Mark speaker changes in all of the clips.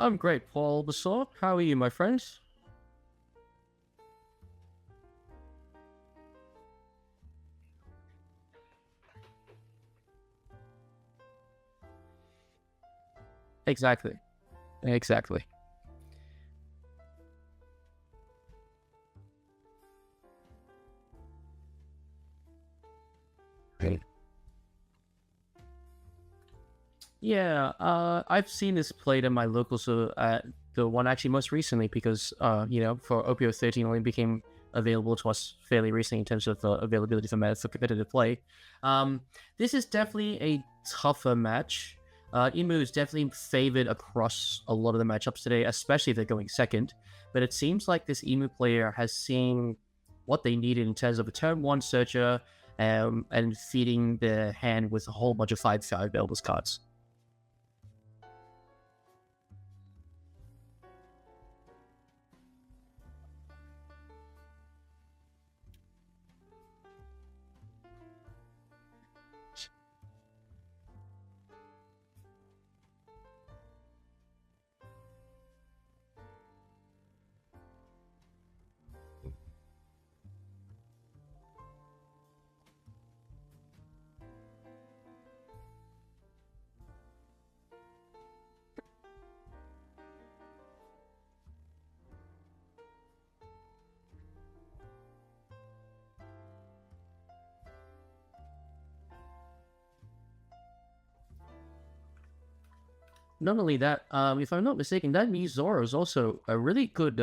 Speaker 1: I'm great, Paulbasaur. How are you, my friends? Exactly. Exactly. Right. Yeah, I've seen this played in my local, so the one actually most recently because for OPO 13 only became available to us fairly recently in terms of availability for competitive play. Um, this is definitely a tougher match. Emu is definitely favored across a lot of the matchups today, especially if they're going second. But it seems like this Emu player has seen what they needed in terms of a turn one searcher and feeding the hand with a whole bunch of 5/5 Elders cards. Not only that, if I'm not mistaken, that new Zoro is also a really good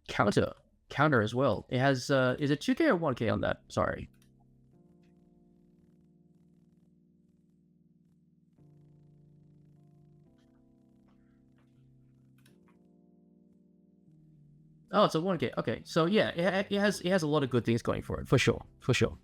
Speaker 1: counter counter as well. It has is it 2K or 1K on that? Sorry. Oh, it's a 1K. Okay, so yeah, it has a lot of good things going for it, for sure, for sure.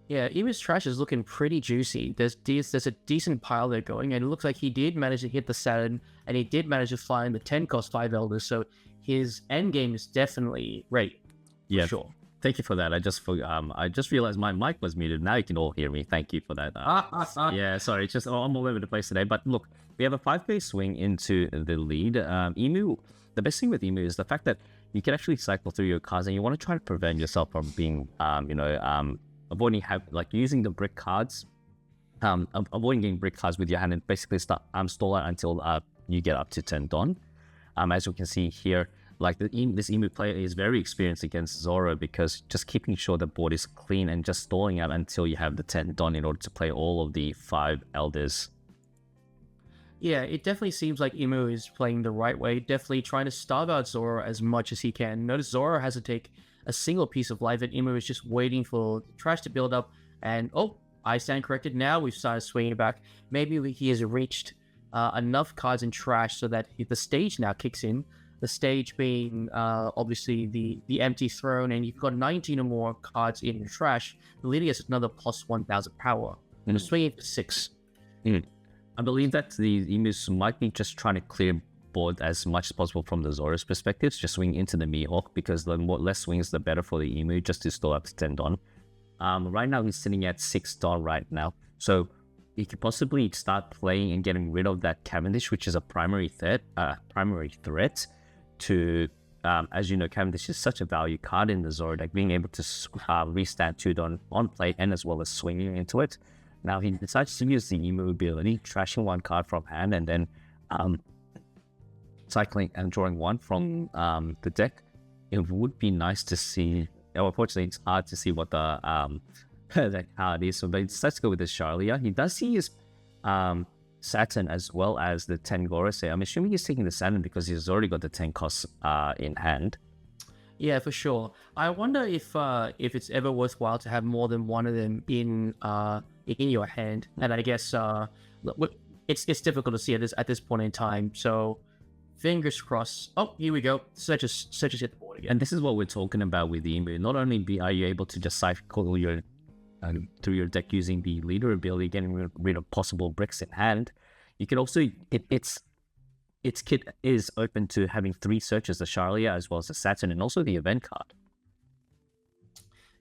Speaker 1: Yeah, Eva's trash is looking pretty juicy. There's a decent pile there going, and it looks like he did manage to hit the Saturn, and he did manage to find the 10 cost 5 elders, so his end game is definitely ready. For
Speaker 2: Yeah,
Speaker 1: sure.
Speaker 2: thank you for that. I just realized my mic was muted. Now you can all hear me. Thank you for that. Yeah, sorry, it's just I'm all over the place today. But look, we have a 5K swing into the lead. Emu, the best thing with Emu is the fact that you can actually cycle through your cards, and you want to try to prevent yourself from being, avoiding using the brick cards, avoiding getting brick cards with your hand and basically start stall out until you get up to 10 Don. As you can see here, like this Emu player is very experienced against Zoro because just keeping sure the board is clean and just stalling out until you have the 10 done in order to play all of the 5 elders.
Speaker 1: Yeah, it definitely seems like Emu is playing the right way, definitely trying to starve out Zoro as much as he can. Notice Zoro has to take a single piece of life, and Emu is just waiting for trash to build up. And oh, I stand corrected. Now we've started swinging back. Maybe he has reached enough cards in trash so that the stage now kicks in. The stage being obviously the empty throne, and you've got 19 or more cards in trash. The leader gets another plus 1,000 power. And swinging for 6.
Speaker 2: I believe that the Emus might be just trying to clear board as much as possible from the Zoro's perspective, just swing into the Mihawk, because the less swings, the better for the Emu, just to stall up to 10 Don. Right now, he's sitting at 6 Don right now, so he could possibly start playing and getting rid of that Cavendish, which is a primary threat to, as you know, Cavendish is such a value card in the Zoro deck, being able to restand 2 Don on play and as well as swinging into it. Now he decides to use the Emu ability, trashing 1 card from hand and then cycling and drawing 1 from the deck. It would be nice to see. Unfortunately, it's hard to see what the that card is. So, but he decides to go with the Charlia. He does see his Saturn as well as the 10 Gorosei. I'm assuming he's taking the Saturn because he's already got the 10 costs in hand.
Speaker 1: Yeah, for sure. I wonder if it's ever worthwhile to have more than one of them in your hand. And I guess it's difficult to see at this point in time. So fingers crossed. Oh, here we go. Searches hit the board again.
Speaker 2: And this is what we're talking about with the Emu. Not only are you able to just cycle your through your deck using the leader ability, getting rid of possible bricks in hand, you can also it's its kit is open to having 3 searches: the Charlia as well as the Saturn, and also the event card.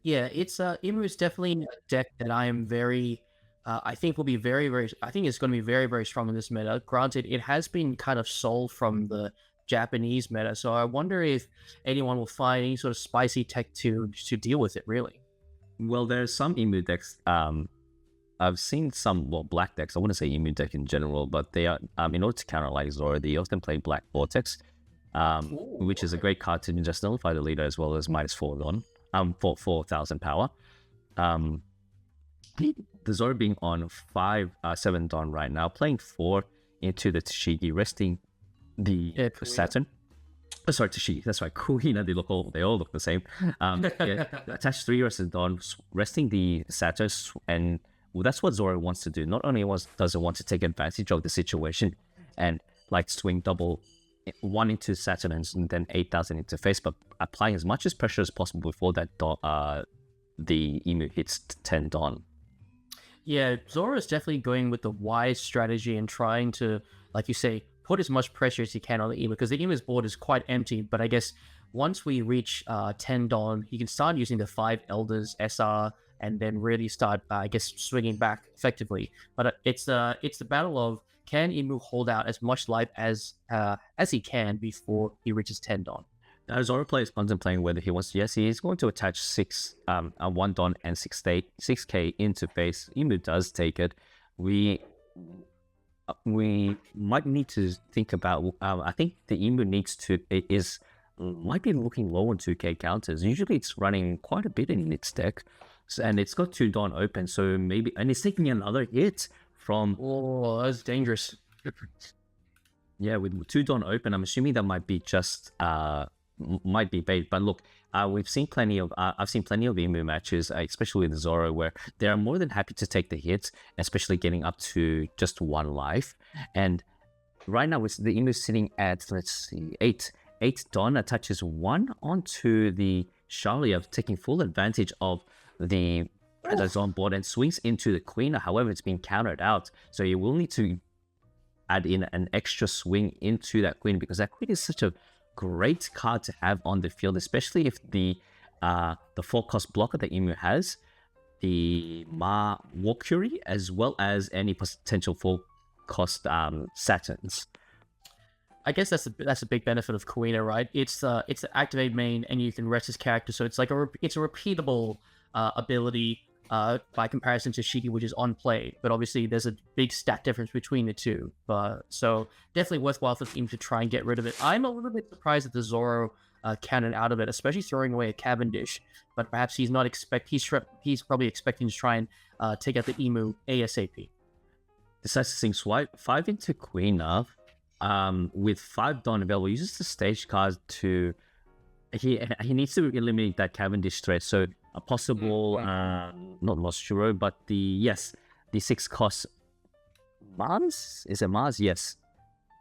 Speaker 1: Yeah, it's Imu is definitely a deck that I am very I think will be very I think it's going to be very strong in this meta. Granted, it has been kind of sold from the Japanese meta, so I wonder if anyone will find any sort of spicy tech to deal with it. Really,
Speaker 2: Well, there's some Emu decks. I've seen some black decks. I wouldn't say Emu deck in general, but they are in order to counter like Zoro, they often play Black Vortex, which is a great card to just nullify the leader as well as -4 Don, for 4,000 power. The Zoro being on 7 Don right now, playing 4 into the Tashigi, resting the Saturn. Oh, sorry, Tashigi. That's right. Kuina, they all look the same. Attach 3 versus Dawn, resting the Saturn, and that's what Zoro wants to do. Not only does it want to take advantage of the situation and like swing double 1 into Saturn and then 8,000 into face, but applying as much as pressure as possible before that the Emu hits 10 Dawn.
Speaker 1: yeah, Zoro is definitely going with the wise strategy and trying to, like you say, put as much pressure as he can on the Emu, because the Emu's board is quite empty. But I guess once we reach 10 Dawn, he can start using the 5 Elders SR and then really start, I guess, swinging back effectively. But it's the battle of, can Emu hold out as much life as he can before he reaches 10 Dawn?
Speaker 2: Zoro player is contemplating whether he wants to. Yes, he is going to attach 1 Dawn and 6k into face. Emu does take it. We might need to think about. I think the Emu might be looking low on 2k counters. Usually, it's running quite a bit in its deck, and it's got 2 Dawn open. So maybe, and it's taking another hit from.
Speaker 1: Oh, that's dangerous.
Speaker 2: Yeah, with 2 Dawn open, I'm assuming that might be just might be bait. But look, I've seen plenty of Emu matches, especially with Zoro, where they are more than happy to take the hits, especially getting up to just 1 life. And right now, with the Emu sitting at, let's see, 8 Dawn attaches 1 onto the Charlia, taking full advantage of the that's on board and swings into the Queen. However, it's been countered out, so you will need to add in an extra swing into that Queen, because that Queen is such a great card to have on the field, especially if the 4-cost blocker that Emu has, the Ma Walkyrie, as well as any potential 4-cost Saturns.
Speaker 1: I guess that's a big benefit of Kuina, right? It's the activate main, and you can rest his character, so it's like it's a repeatable ability by comparison to Shiki, which is on play. But obviously, there's a big stat difference between the two. So definitely worthwhile for the team to try and get rid of it. I'm a little bit surprised that the Zoro cannon out of it, especially throwing away a Cavendish. But perhaps he's not he's probably expecting to try and take out the Emu ASAP.
Speaker 2: Decides to sing swipe 5 into Queen with 5 Dawn available. Uses the stage card to he needs to eliminate that Cavendish threat. So a possible not Moshiro, but the 6-cost Mars? Is it Mars? Yes.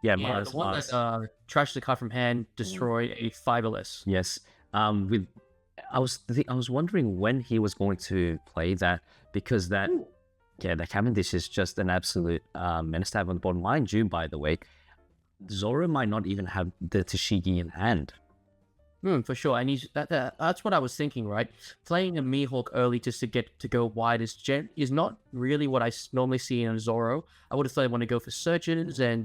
Speaker 2: Yeah, Mars.
Speaker 1: The one that trashed the card from hand, destroyed a 5LS.
Speaker 2: Yes. I was wondering when he was going to play that, because the Cavendish is just an absolute menace to have on the board. Mind you, by the way, Zoro might not even have the Tashigi in hand.
Speaker 1: For sure, and that's what I was thinking, right? Playing a Mihawk early just to get to go wide is not really what I normally see in a Zoro. I would have thought I want to go for searches and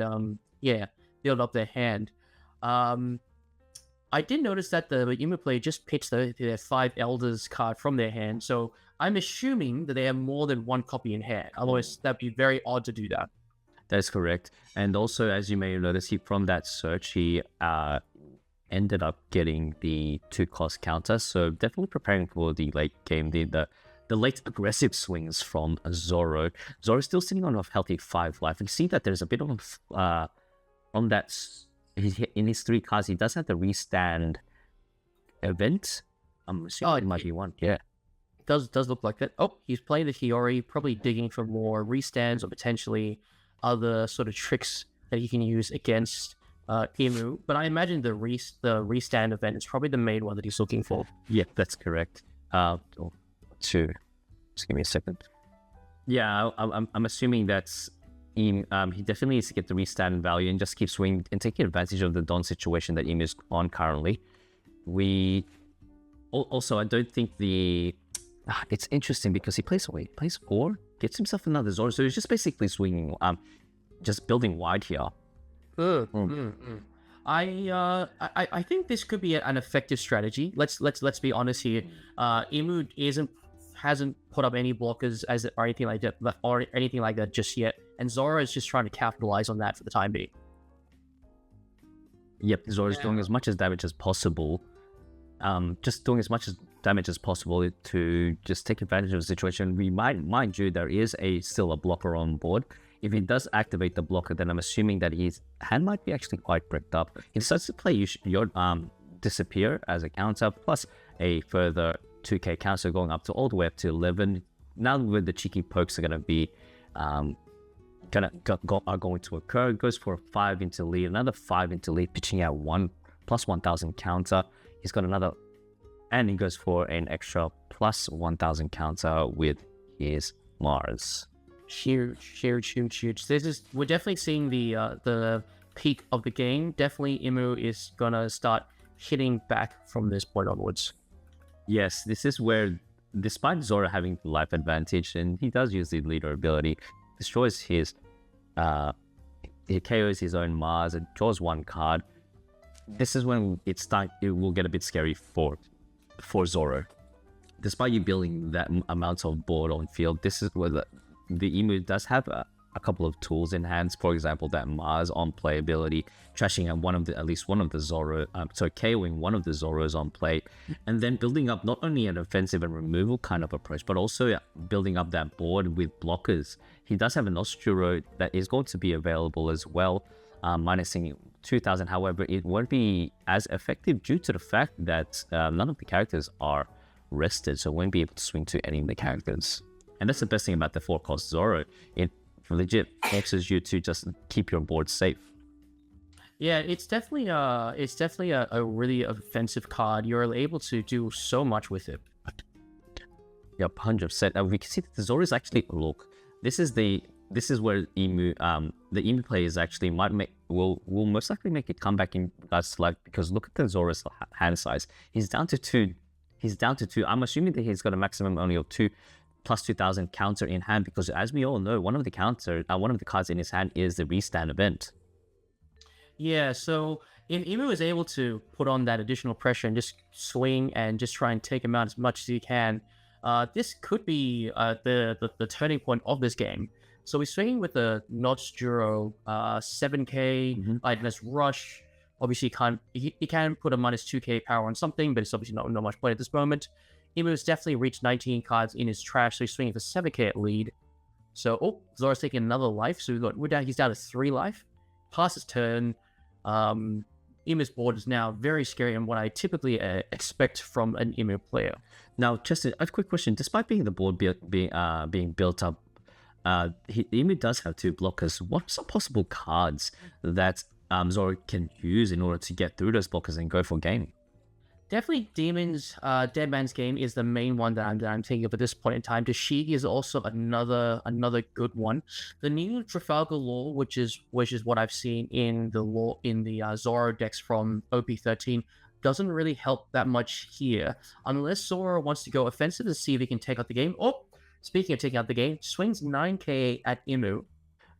Speaker 1: build up their hand. I did notice that the Emu player just pitched their 5 Elders card from their hand, so I'm assuming that they have more than 1 copy in hand. Otherwise, that'd be very odd to do that.
Speaker 2: That is correct. And also, as you may have noticed, from that search, he ended up getting the 2-cost counter. So definitely preparing for the late game, the late aggressive swings from Zoro. Zoro's still sitting on a healthy 5 life. And you see that there's a bit of on that in his 3 cards. He does have the restand event. I'm assuming it might be one. Yeah.
Speaker 1: Does look like that. Oh, he's playing the Hiyori, probably digging for more restands or potentially other sort of tricks that he can use against Emu. But I imagine the restand event is probably the main one that he's looking for.
Speaker 2: Yeah, that's correct. Just give me a second. Yeah, I'm assuming that's he definitely needs to get the restand value and just keep swinging and taking advantage of the Don situation that Emu's on currently. Also, I don't think it's interesting because he plays 4, gets himself another Zoro, so he's just basically swinging, just building wide here.
Speaker 1: I think this could be an effective strategy. Let's be honest here. Emu hasn't put up any blockers or anything like that just yet, and Zoro is just trying to capitalize on that for the time being.
Speaker 2: Yep, Zoro's doing as much damage as possible. Just doing as much damage as possible to just take advantage of the situation. Mind you, there is still a blocker on board. If he does activate the blocker, then I'm assuming that his hand might be actually quite bricked up. He decides to play your Disappear as a counter, plus a further 2k counter going up to all the way up to 11. Now with the cheeky pokes are going to be going to occur. It goes for a 5 into lead, another 5 into lead, pitching out 1 plus 1000 counter. He's got another, and he goes for an extra plus 1000 counter with his Mars.
Speaker 1: Huge. We're definitely seeing the peak of the game. Definitely, Imu is gonna start hitting back from this point onwards.
Speaker 2: Yes, this is where, despite Zoro having the life advantage, and he does use the leader ability, destroys his, he KOs his own Mars and draws 1 card. This is when it will get a bit scary for Zoro. Despite you building that amount of board on field, this is where the Emu does have a couple of tools in hands. For example, that Mars on play ability, trashing out at least one of the Zoro, KOing one of the Zoros on play, and then building up not only an offensive and removal kind of approach, but also building up that board with blockers. He does have an Oceania that is going to be available as well, minusing 2000. However, it won't be as effective due to the fact that none of the characters are rested, so it won't be able to swing to any of the characters. And that's the best thing about the 4-cost Zoro. It legit forces you to just keep your board safe.
Speaker 1: Yeah, it's definitely a really offensive card. You're able to do so much with it.
Speaker 2: Yep, 100%. We can see that the Zoro is actually, look, this is where the Emu players actually will most likely make a comeback in regards to life, because look at the Zoro's hand size. He's down to 2. I'm assuming that he's got a maximum only of 2 plus 2000 counter in hand, because as we all know, one of the cards in his hand is the restand event.
Speaker 1: Yeah, so if Emu is able to put on that additional pressure and just swing and just try and take him out as much as he can, this could be the turning point of this game. So we're swinging with the Notch Juro 7k lightness rush. Obviously, he can put a minus 2k power on something, but it's obviously not much point at this moment. Emu has definitely reached 19 cards in his trash, so he's swinging for 7k at lead. So, Zoro's taking another life, so he's down to 3 life. Past his turn, Emu's board is now very scary and what I typically expect from an Emu player.
Speaker 2: Now, Cheston, I have a quick question. Despite being the board being built up, Emu does have 2 blockers. What are some possible cards that Zoro can use in order to get through those blockers and go for game?
Speaker 1: Definitely Demon's Dead Man's Game is the main one that I'm thinking of at this point in time. Dashiki is also another good one. The new Trafalgar Law, which is what I've seen in the Zoro decks from OP13, doesn't really help that much here, unless Zoro wants to go offensive to see if he can take out the game. Speaking of taking out the game, swings 9k at Emu.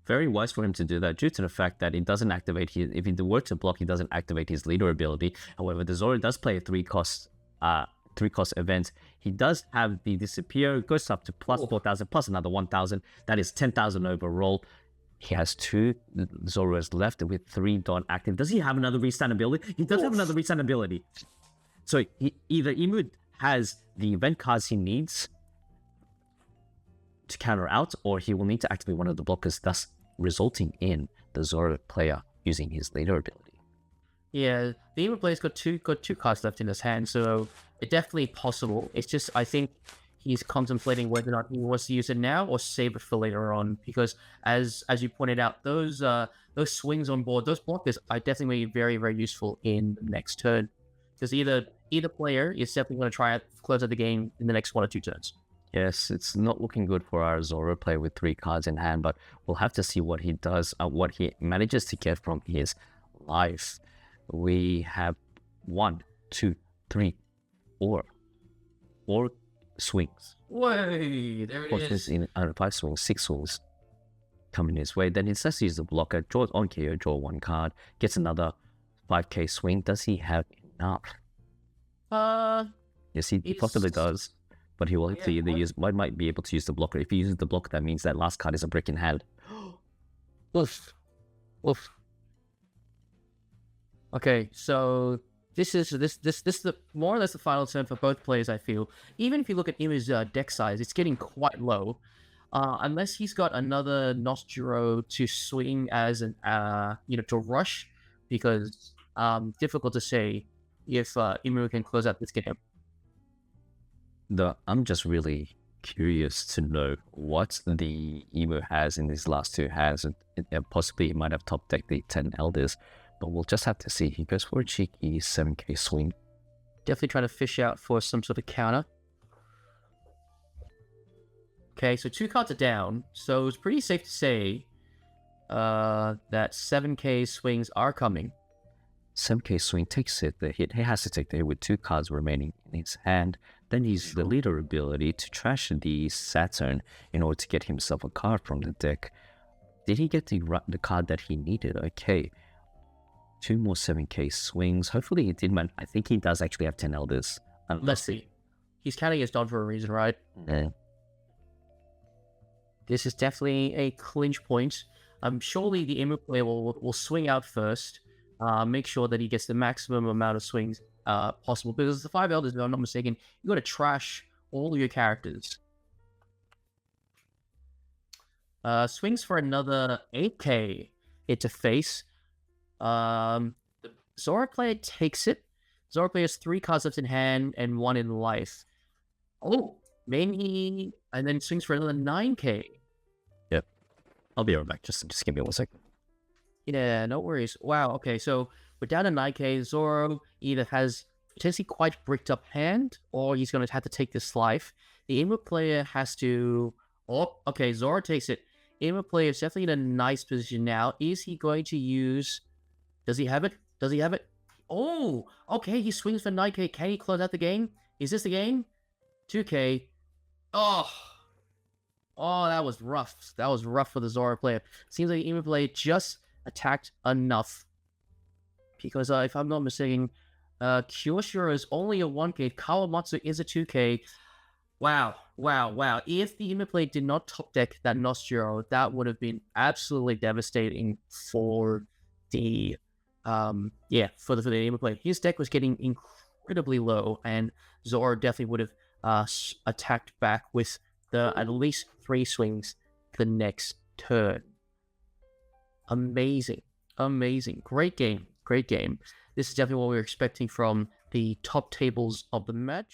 Speaker 2: Very wise for him to do that, due to the fact that it doesn't activate if he were to block, he doesn't activate his leader ability. However, the Zoro does play a 3-cost event. He does have the Disappear, goes up to plus 4000, plus another 1000. That is 10,000 overall. He has 2 Zoros left with 3 Dawn active. Does he have another restand ability? He does have another restand ability. So either Emu has the event cards he needs to counter out, or he will need to activate one of the blockers, thus resulting in the Zoro player using his leader ability.
Speaker 1: Yeah, the Emu player's got two cards left in his hand, so it's definitely possible. It's just, I think he's contemplating whether or not he wants to use it now or save it for later on, because as you pointed out, those swings on board, those blockers are definitely very, very useful in the next turn, because either player is definitely going to try to close out the game in the next 1 or 2 turns.
Speaker 2: Yes, it's not looking good for our Zoro player with 3 cards in hand, but we'll have to see what he does, what he manages to get from his life. We have 1, 2, 3, 4 swings.
Speaker 1: Wait, there it is.
Speaker 2: In 5 swings, 6 swings coming his way. Then he says he's the blocker, draws on KO, draw 1 card, gets another 5k swing. Does he have enough? Yes, he possibly does. But he will have to either use, might be able to use the blocker. If he uses the blocker, that means that last card is a brick in hand.
Speaker 1: Oof. Oof. Okay, so this is the more or less the final turn for both players, I feel. Even if you look at Imu's deck size, it's getting quite low. Unless he's got another Nostro to swing as an to rush, because difficult to say if Imu can close out this game.
Speaker 2: I'm just really curious to know what the Emu has in these last 2 hands. Possibly he might have top decked the 10 Elders, but we'll just have to see. He goes for a cheeky 7k swing.
Speaker 1: Definitely trying to fish out for some sort of counter. Okay, so 2 cards are down, so it's pretty safe to say that 7k swings are coming.
Speaker 2: 7k swing takes the hit. He has to take the hit with 2 cards remaining in his hand. Then he's the leader ability to trash the Saturn in order to get himself a card from the deck. Did he get the card that he needed? Okay. 2 more 7k swings. Hopefully he did, man. I think he does actually have 10 Elders.
Speaker 1: Let's see. He's counting his done for a reason, right?
Speaker 2: Yeah.
Speaker 1: This is definitely a clinch point. Surely the Emu player will swing out first. Make sure that he gets the maximum amount of swings possible, because the 5 Elders, if I'm not mistaken, you got to trash all of your characters. Swings for another 8k hit to face. The Zoro player takes it. Zoro player has 3 cards left in hand and 1 in life. Oh, maybe, and then swings for another 9k.
Speaker 2: Yep. I'll be right back. Just give me 1 second.
Speaker 1: Yeah, no worries. Wow, okay, so we're down to 9k. Zoro either has potentially quite bricked up hand, or he's going to have to take this life. The Emu player has to... Oh, okay, Zoro takes it. Emu player is definitely in a nice position now. Is he going to use... Does he have it? Does he have it? Oh, okay, he swings for 9k. Can he close out the game? Is this the game? 2k. Oh, that was rough. That was rough for the Zoro player. Seems like the Emu player just attacked enough, because if I'm not mistaken, Kyoshiro is only a 1k, Kawamatsu is a 2k. Wow. If the Emu player did not top deck that Nostro, that would have been absolutely devastating for the for the Emu player. His deck was getting incredibly low, and Zoro definitely would have attacked back with at least 3 swings the next turn. Amazing. Great game. This is definitely what we were expecting from the top tables of the match.